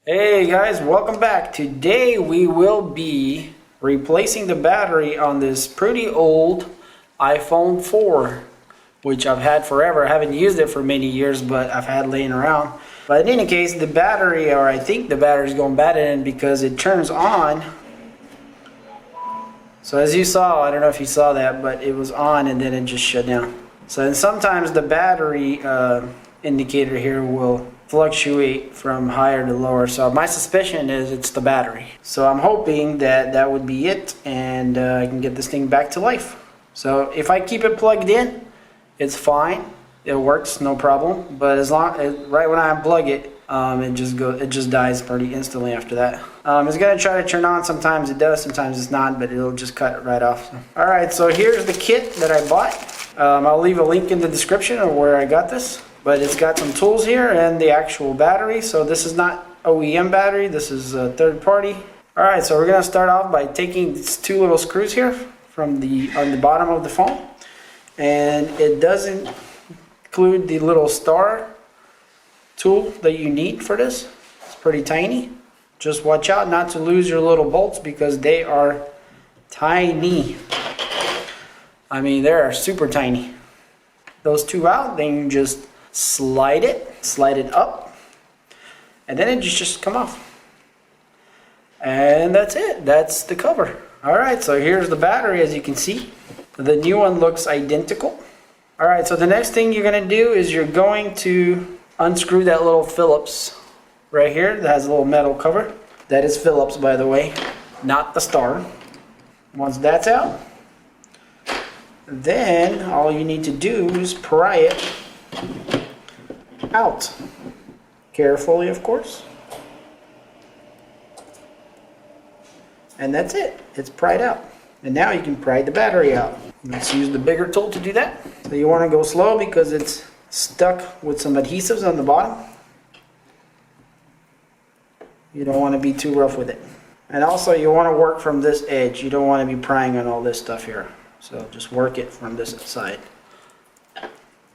Hey guys, welcome back. Today we will be replacing the battery on this pretty old iPhone 4, which I've had forever. I haven't used it for many years, but I've had laying around. But in any case, the battery, or I think the battery's going bad in because it turns on. So as you saw, I don't know if you saw that, but it was on and then it just shut down. So and sometimes the battery indicator here will fluctuate from higher to lower. So my suspicion is it's the battery. So I'm hoping that that would be it and I can get this thing back to life. So if I keep it plugged in, it's fine. It works, no problem. But as long right when I unplug it, it just dies pretty instantly after that. It's gonna try to turn on. Sometimes it does, sometimes it's not, but it'll just cut it right off. So. All right, so here's the kit that I bought. I'll leave a link in the description of where I got this. But it's got some tools here and the actual battery. So this is not OEM battery, this is a third party. All right, so we're gonna start off by taking these two little screws here from on the bottom of the phone. And it doesn't include the little star tool that you need for this. It's pretty tiny. Just watch out not to lose your little bolts because they are tiny. I mean, they are super tiny. Those two out, then you just slide it up, and then it just come off. And that's it. That's the cover. All right, so here's the battery. As you can see, the new one looks identical. All right, so the next thing you're gonna do is you're going to unscrew that little Phillips right here that has a little metal cover. That is Phillips, by the way, not the star. Once that's out, then all you need to do is pry it out. Carefully, of course. And that's it. It's pried out. And now you can pry the battery out. Let's use the bigger tool to do that. So you want to go slow because it's stuck with some adhesives on the bottom. You don't want to be too rough with it. And also you want to work from this edge. You don't want to be prying on all this stuff here. So just work it from this side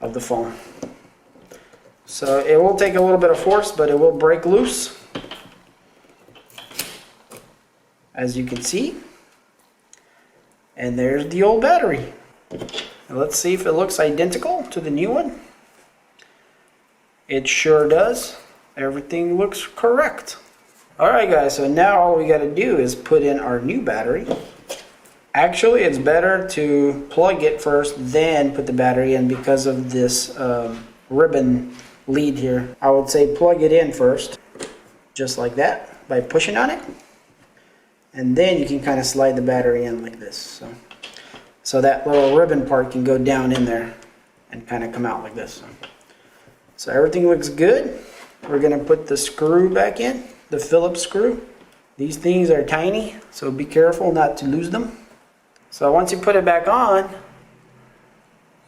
of the phone. So it will take a little bit of force, but it will break loose, as you can see. And there's the old battery. Now let's see if it looks identical to the new one. It sure does. Everything looks correct. Alright guys, so now all we got to do is put in our new battery. Actually, it's better to plug it first, then put the battery in because of this ribbon lead here. I would say plug it in first, just like that, by pushing on it. And then you can kind of slide the battery in like this. So that little ribbon part can go down in there and kind of come out like this. So everything looks good. We're going to put the screw back in, the Phillips screw. These things are tiny, so be careful not to lose them. So once you put it back on,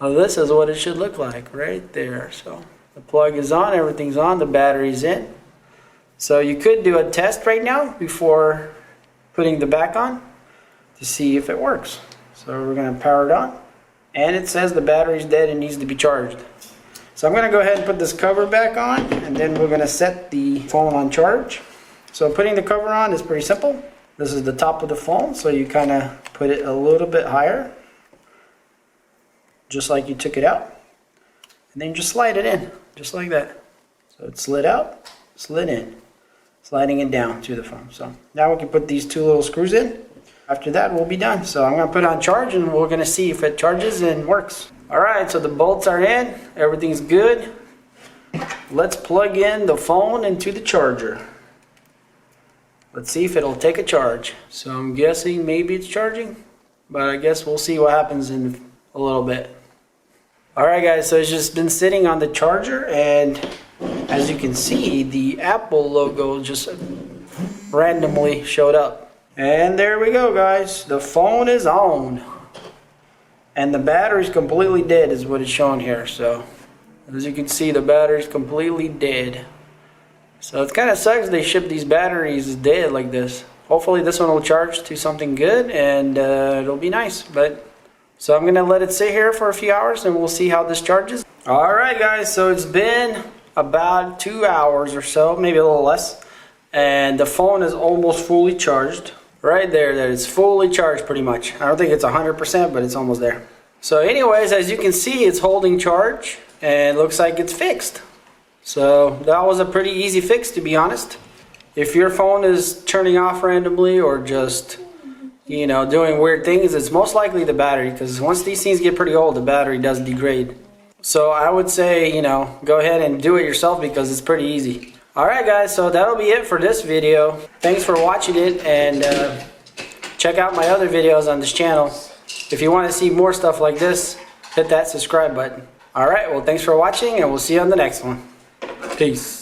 well, this is what it should look like right there. So the plug is on, everything's on, the battery's in. So you could do a test right now before putting the back on to see if it works. So we're going to power it on, and it says the battery's dead and needs to be charged. So I'm going to go ahead and put this cover back on, and then we're going to set the phone on charge. So putting the cover on is pretty simple. This is the top of the phone, so you kind of put it a little bit higher, just like you took it out. And then just slide it in, just like that. So it slid out, slid in, sliding it down to the phone. So now we can put these two little screws in. After that, we'll be done. So I'm going to put it on charge, and we're going to see if it charges and works. All right, so the bolts are in. Everything's good. Let's plug in the phone into the charger. Let's see if it'll take a charge. So I'm guessing maybe it's charging, but I guess we'll see what happens in a little bit. Alright guys, so it's just been sitting on the charger, and as you can see, the Apple logo just randomly showed up. And there we go guys, the phone is on. And the battery's completely dead is what it's showing here. So as you can see, the battery's completely dead. So it kind of sucks they ship these batteries dead like this. Hopefully this one will charge to something good and it'll be nice. But so I'm going to let it sit here for a few hours and we'll see how this charges. Alright guys, so it's been about 2 hours or so, maybe a little less. and the phone is almost fully charged. Right there, that it's fully charged pretty much. I don't think it's 100%, but it's almost there. So anyways, as you can see, it's holding charge and it looks like it's fixed. So that was a pretty easy fix, to be honest. If your phone is turning off randomly or just, you know, doing weird things, it's most likely the battery, because once these things get pretty old, the battery does degrade. So I would say, you know, go ahead and do it yourself because it's pretty easy. Alright guys, so that'll be it for this video. Thanks for watching it, and check out my other videos on this channel. If you want to see more stuff like this, hit that subscribe button. Alright, well thanks for watching, and we'll see you on the next one. Peace.